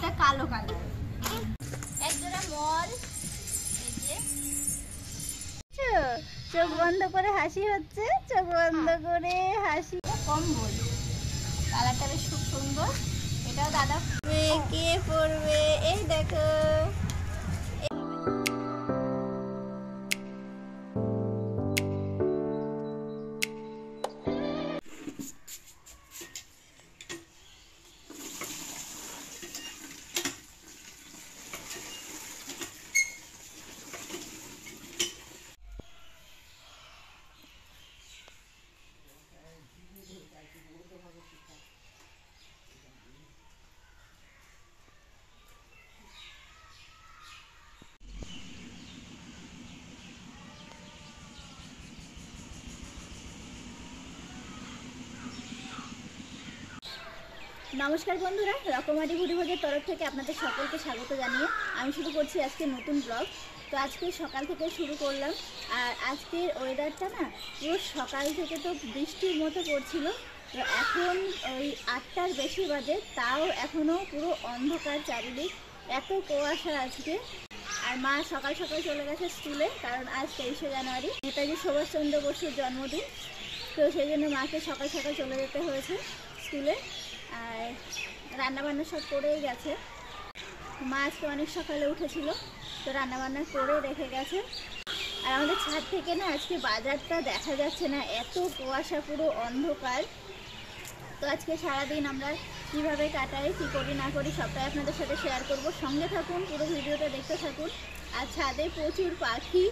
এটা কালো কালার। একজোড়া মল, এই যে চোখ বন্ধ করে হাসি হচ্ছে, চোখ বন্ধ করে হাসি। কম্বল কালারটা বেশ খুব সুন্দর। এটাও দাদা কে পরবে, এই দেখো। নমস্কার বন্ধুরা, রকমারি ভুড়িভোজের তরফ থেকে আপনাদের সকলকে স্বাগত জানিয়ে আমি শুরু করছি আজকে নতুন ব্লগ। তো আজকে সকাল থেকে শুরু করলাম। আর আজকের ওয়েদারটা না পুরো সকাল থেকে তো বৃষ্টির মতো পড়ছিল। তো এখন ওই 8টার বেশি বাজে, তাও এখনও পুরো অন্ধকার চারিদিক, এত কুয়াশা আজকে। আর মা সকাল সকাল চলে গেছে স্কুলে, কারণ আজ 23শে জানুয়ারি নেতাজি সুভাষচন্দ্র বসুর জন্মদিন। তো সেই জন্য মাকে সকাল সকাল চলে যেতে হয়েছে স্কুলে। আর রান্নাবান্না সব করেই গেছে। মা আজকে অনেক সকালে উঠেছিল, তো রান্নাবান্না করে রেখে গেছে। আর আমাদের ছাদ থেকে না আজকে বাজারটা দেখা যাচ্ছে না, এত কুয়াশা, পুরো অন্ধকার। তো আজকে সারাদিন আমরা কীভাবে কাটাই, কী করি না করি সবটাই আপনাদের সাথে শেয়ার করব। সঙ্গে থাকুন, পুরো ভিডিওটা দেখতে থাকুন। আর ছাদে প্রচুর পাখি।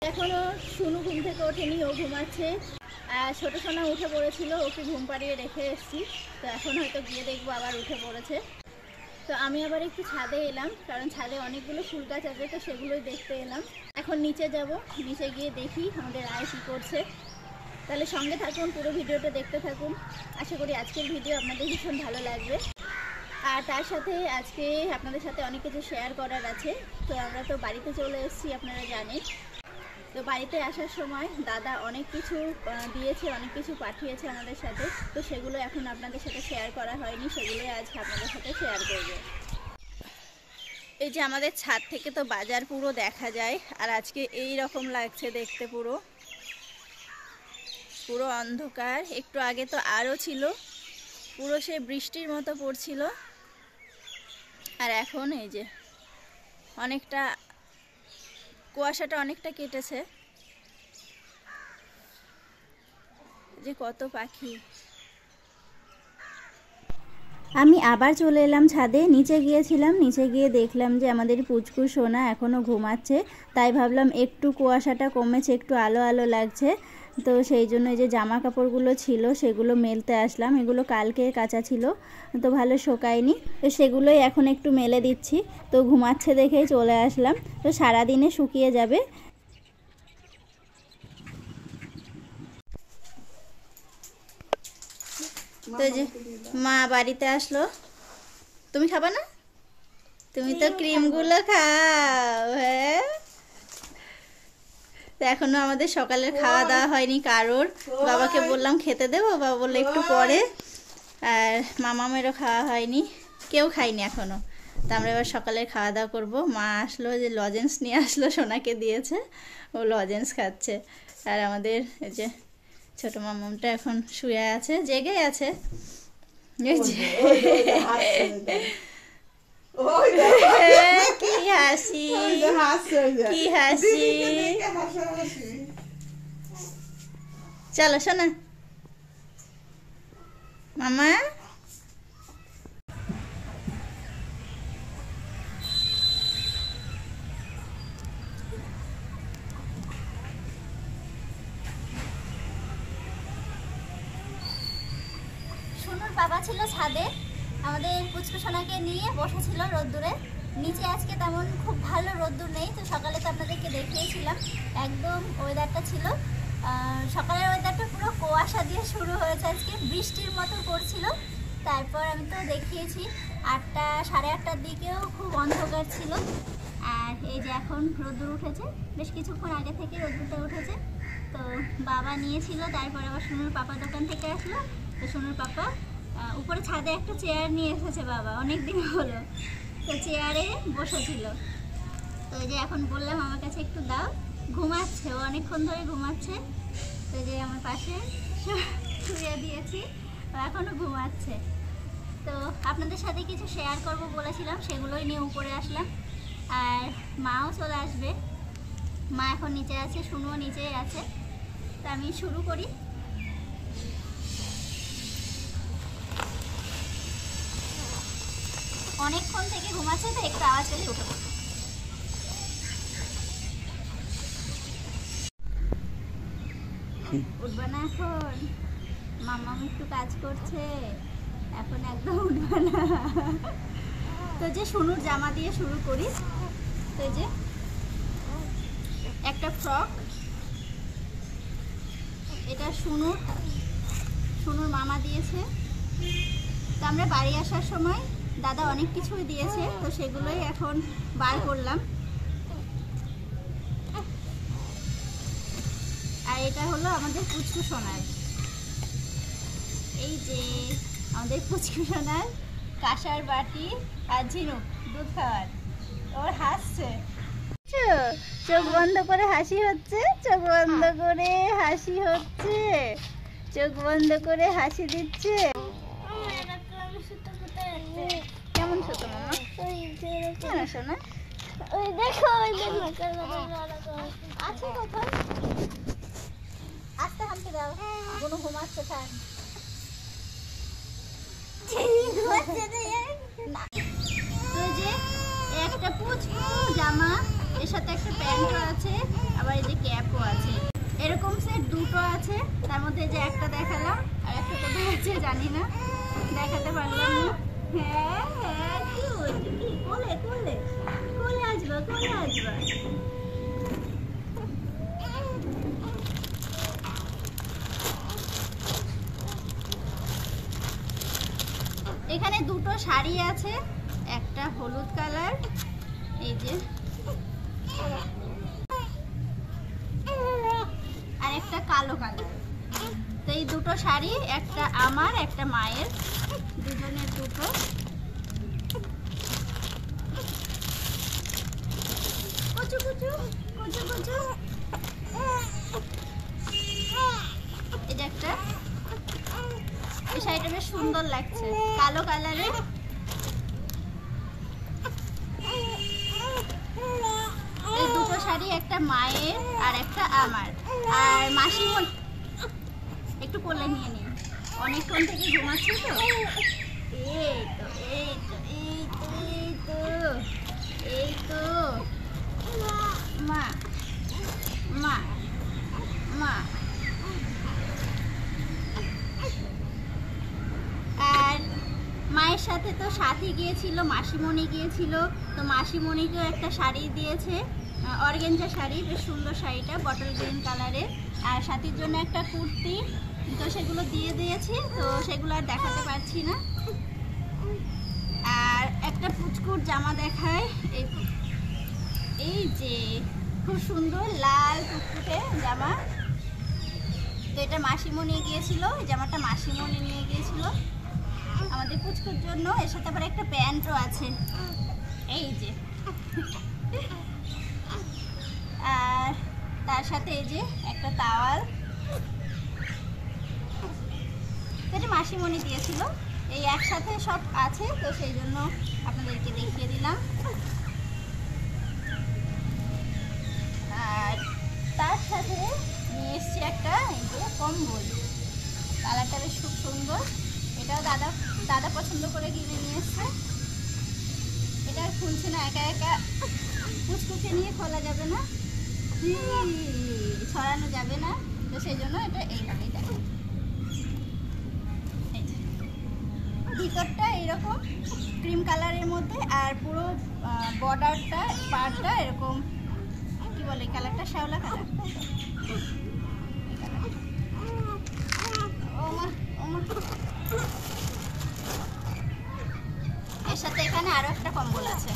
এখনও শুনু ঘুম থেকে ওঠেনি, ও ঘুমাচ্ছে। ছোটো সোনা উঠে পড়েছিল, ওকে ঘুম পাড়িয়ে রেখে এসেছি। তো এখন হয়তো গিয়ে দেখবো আবার উঠে পড়েছে। তো আমি আবার একটু ছাদে এলাম, কারণ ছাদে অনেকগুলো ফুল গাছ আছে, তো সেগুলোই দেখতে এলাম। এখন নিচে যাব, নিচে গিয়ে দেখি আমাদের আয় কী করছে। তাহলে সঙ্গে থাকুন, পুরো ভিডিওটা দেখতে থাকুন। আশা করি আজকের ভিডিও আপনাদের ভীষণ ভালো লাগবে। আর তার সাথে আজকে আপনাদের সাথে অনেক কিছু শেয়ার করার আছে। তো আমরা তো বাড়িতে চলে এসেছি, আপনারা জানেন। তো বাড়িতে আসার সময় দাদা অনেক কিছু দিয়েছে, অনেক কিছু পাঠিয়েছে আমাদের সাথে। তো সেগুলো এখন আপনাদের সাথে শেয়ার করা হয়নি, সেগুলোই আজ আপনাদের সাথে শেয়ার করব। এই যে আমাদের ছাদ থেকে তো বাজার পুরো দেখা যায়। আর আজকে এই রকম লাগছে দেখতে, পুরো পুরো অন্ধকার। একটু আগে তো আরও ছিল, পুরো সে বৃষ্টির মতো পড়ছিল। আর এখন এই যে অনেকটা কুয়াশাটা অনেকটা কেটেছে। যে কত পাখি। আমি আবার চলে এলাম ছাদে। নিচে গিয়েছিলাম, নিচে গিয়ে দেখলাম যে আমাদের পুচকু সোনা এখনও ঘুমাচ্ছে। তাই ভাবলাম একটু কুয়াশাটা কমেছে, একটু আলো আলো লাগছে। তো সেই জন্য যে জামা কাপড়গুলো ছিল সেগুলো মেলতে আসলাম। এগুলো কালকে কাচা ছিল, তো ভালো শোকায়নি, তো সেগুলোই এখন একটু মেলে দিচ্ছি। তো ঘুমাচ্ছে দেখেই চলে আসলাম। তো সারাদিনে শুকিয়ে যাবে। তো যে মা বাড়িতে আসলো। তুমি খাবা না? তুমি তো ক্রিমগুলো খাও। হ্যাঁ, তো এখনো আমাদের সকালের খাওয়া দাওয়া হয়নি কারোর। বাবাকে বললাম খেতে দেবো, বাবা বললো একটু পরে। আর মামামেরও খাওয়া হয়নি, কেউ খায়নি এখনো। তো আমরা এবার সকালের খাওয়া দাওয়া করবো। মা আসলো, যে লজেন্স নিয়ে আসলো, সোনাকে দিয়েছে, ও লজেন্স খাচ্ছে। আর আমাদের এই যে ছোট মামামটা এখন শুয়ে আছে, জেগে আছে। কি হাসি, কি হাসি। চলো শোনা মামা। সোনুর বাবা ছিল ছাদে, আমাদের পুচকু সোনাকে নিয়ে বসেছিল রোদ্দুরে। নিচে আজকে তেমন খুব ভালো রোদ্দুর নেই। তো সকালে তো আপনাদেরকে দেখিয়েছিলাম, একদম ওয়েদারটা ছিল, সকালের ওয়েদারটা পুরো কুয়াশা দিয়ে শুরু হয়েছে, আজকে বৃষ্টির মতো পড়ছিল। তারপর আমি তো দেখিয়েছি 8টা সাড়ে 8টার দিকেও খুব অন্ধকার ছিল। আর এই যে এখন রোদ্দুর উঠেছে, বেশ কিছুক্ষণ আগে থেকে রোদ্দুরটা উঠেছে। তো বাবা নিয়েছিল, তারপর আবার সোনুর পাপা দোকান থেকে আসলো। তো সোনুর পাপা উপরে ছাদে একটা চেয়ার নিয়ে এসেছে বাবা, অনেক দিন হলো, তো চেয়ারে বসেছিল। তো এই যে এখন বললাম আমার কাছে একটু দাও, ঘুমাচ্ছে, ও অনেকক্ষণ ধরে ঘুমাচ্ছে। তো এই যে আমার পাশে শুয়ে দিয়েছি, ও এখনও ঘুমাচ্ছে। তো আপনাদের সাথে কিছু শেয়ার করব বলেছিলাম, সেগুলোই নিয়ে উপরে আসলাম। আর মাও চলে আসবে, মা এখন নিচে আছে, শুনুও নিচেই আছে। তো আমি শুরু করি। অনেকক্ষণ থেকে ঘুমাচ্ছে, তো একটু আওয়াজ পেলে উঠে পড়বে। উঠবে না এখন, মাম্মা একটু কাজ করছে, এখন একদম উঠবে না। তো যে শুনুর জামা দিয়ে শুরু করি। তো যে একটা ফ্রক, এটা শুনুর মামা দিয়েছে। তো আমরা বাড়ি আসার সময় দাদা অনেক কিছুই দিয়েছে, তো সেগুলোই এখন বার করলাম। আর এটা হলো আমাদের পুচকু সোনার, এই যে আমাদের পুচকু সোনার কাঁসার বাটি আর ঝিনুক দুধ খাওয়ার। ওর হাসছে, চোখ বন্ধ করে হাসি হচ্ছে, চোখ বন্ধ করে হাসি হচ্ছে, চোখ বন্ধ করে হাসি দিচ্ছে। কেমন ছোটো মামা? কেন শোনা? আছে কোথায়? আস্তে হামতে দাও, কোনো ঘুমাচ্ছে থাক। যে একটা পুচকু জামা, এর সাথে একটা প্যান্টও আছে, আবার এই যে ক্যাপও আছে। এরকম সেট দুটো আছে, তার মধ্যে যে একটা দেখালাম আর একটা কোথায় আছে জানি না, দেখাতে পারলাম না। হ্যাঁ হ্যাঁ, কি বলছি, কি কোলে কোলে কোলে আসবা, কোলে আসবা। এখানে দুটো শাড়ি আছে, একটা হলুদ কালার, এই যে, আর একটা কালো কালার। তো এই দুটো শাড়ি, একটা আমার একটা মায়ের, দুজনের দুটো। কুচু কুচু কুচু কুচু, এই যে একটা, এই শাড়িটা বেশ সুন্দর লাগছে, কালো কালারের। এই দুটো শাড়ি, একটা মায়ের আর একটা আমার। আর মাসিমণি একটু কোলে নিয়ে নিন, অনেকক্ষণ থেকে ঘুমাচ্ছে তো। এই তো এই তো এই তো এই তো এই তো, মা মা মা। আর মায়ের সাথে তো সাথী গিয়েছিল, মাসিমণি গিয়েছিল, তো মাসিমণিকেও একটা শাড়ি দিয়েছে, অর্গেঞ্জা শাড়ি, বেশ সুন্দর শাড়িটা, বটল গ্রিন কালারের। আর সাথীর জন্য একটা কুর্তি, তো সেগুলো দিয়ে দিয়েছি, তো সেগুলো আর দেখাতে পারছি না। আর একটা পুচকুর জামা দেখায়, এই যে খুব সুন্দর লাল টুকটুকে জামা। তো এটা মাসিমণি নিয়ে গিয়েছিল, এই জামাটা মাসিমণি নিয়ে গিয়েছিল আমাদের পুচকুর জন্য। এর সাথে আবার একটা প্যান্টও আছে, এই যে। আর তার সাথে এই যে একটা তাওয়াল, এটা মাসিমণি দিয়েছিল। এই একসাথে সব আছে, তো সেই জন্য আপনাদেরকে দেখিয়ে দিলাম। আর তার সাথে নিয়ে এসছি একটা এই যে কম্বল, কালারটা বেশ খুব সুন্দর। এটাও দাদা পছন্দ করে কিনে নিয়ে এসছে। এটা খুলছে না, একা একা পুচকুকে নিয়ে খোলা যাবে না, ছড়ানো যাবে না, তো সেই জন্য এটা এইভাবেই দেখে। ভিতরটা এইরকম ক্রিম কালারের মধ্যে, আর পুরো বর্ডারটা পাড়টা এরকম, কি বলে কালারটা, শ্যাওলা কালার। এর সাথে এখানে আরো একটা কম্বল আছে,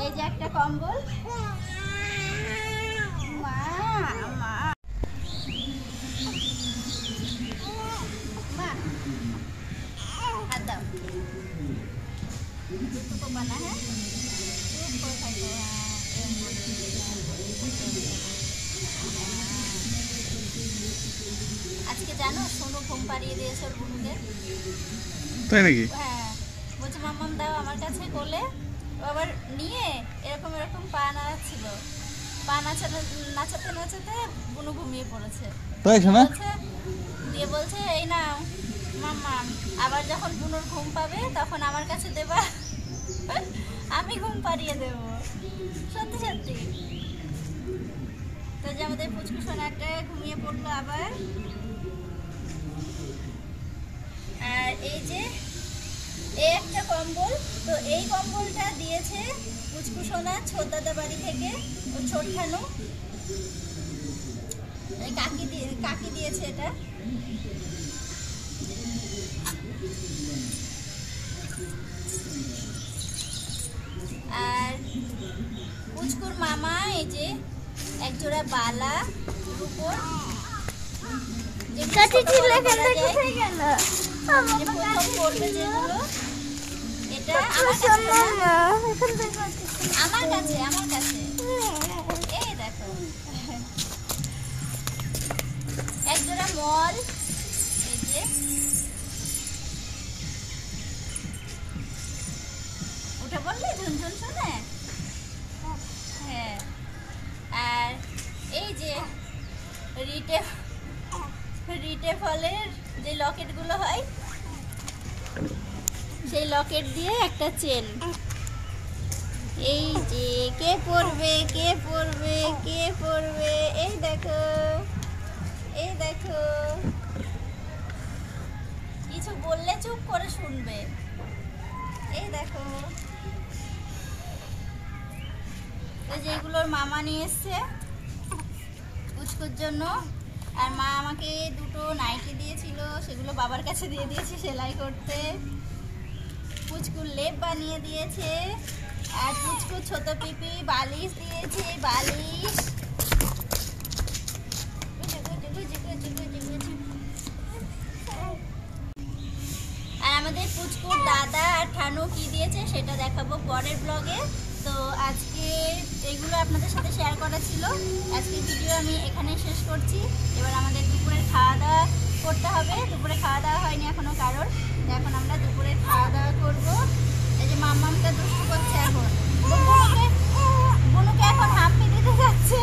এই যে একটা কম্বল। মা জানো সোনু ঘুম পাড়িয়ে দিয়েছে ওর বুনুকে। তাই নাকি? হ্যাঁ, বলছে মাম্মাম দাও আমার কাছে কোলে। ও আবার নিয়ে এরকম এরকম পা নাড়াচ্ছিল, পা নাচাতে নাচাতে নাচাতে বুনু ঘুমিয়ে পড়েছে। তাই শোনা? দিয়ে বলছে এই নাও মাম্মাম, আবার যখন বুনুর ঘুম পাবে তখন আমার কাছে দেবা, আমি ঘুম পাড়িয়ে দেবো। সত্যি সত্যি। তো যে আমাদের পুচকু সোনাটা ঘুমিয়ে পড়লো আবার। আর এই যে এই একটা কম্বল, তো এই কম্বলটা দিয়েছে পুচকু সোনা ছোটদাদা বাড়ি থেকে, ও ছোটখানু কাকি দিয়েছে এটা। আর পুচকুর মামা এই যে একজোড়া বালা রূপোর, এটা আমার কাছে এই দেখো একজোড়া মল, এই যে ওটা বললে ঝুনঝুন শোনে। হ্যাঁ, আর এই যে রিটে ফলের যে লকেটগুলো হয় সেই লকেট দিয়ে একটা চেন। এই যে কে পরবে কে পরবে কে পরবে, এই দেখো এই দেখো, কিছু বললে চুপ করে শুনবে। এই দেখো যেগুলোর মামা নিয়ে এসছে পুচকুর জন্য, আর মা আমাকে দুটো নাইটি দিয়েছিল, সেগুলো বাবার কাছে দিয়ে দিয়েছি সেলাই করতে। পুচকুর লেপ বানিয়ে দিয়েছে, আর পুচকুর ছোট পিপি বালিশ দিয়েছে, বালিশ। আর আমাদের পুচকুর দাদা আর ঠানু কি দিয়েছে সেটা দেখাবো পরের ব্লগে। তো আজকে এগুলো আপনাদের সাথে শেয়ার করা ছিল। আজকের ভিডিও আমি এখানে শেষ করছি। এবার আমাদের দুপুরের খাওয়া দাওয়া করতে হবে। দুপুরে খাওয়া দাওয়া হয়নি এখনো কারোর, এখন আমরা দুপুরে খাওয়া দাওয়া করবো। এই যে মাম্মামটা দুষ্টু করছে এখন, বুনুকে এখন হাম্পি দিতে যাচ্ছে।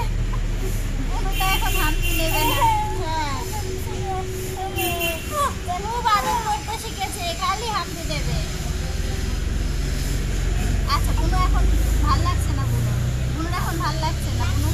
বুনুটা এখন হাম্পি নেবে না। হ্যাঁ, খুব আদর করতে শিখেছে, খালি হাম্পি দেবে। আচ্ছা, বুনু এখন ভাল লাগছে না, বুনুর এখন ভাল লাগছে না, বুনু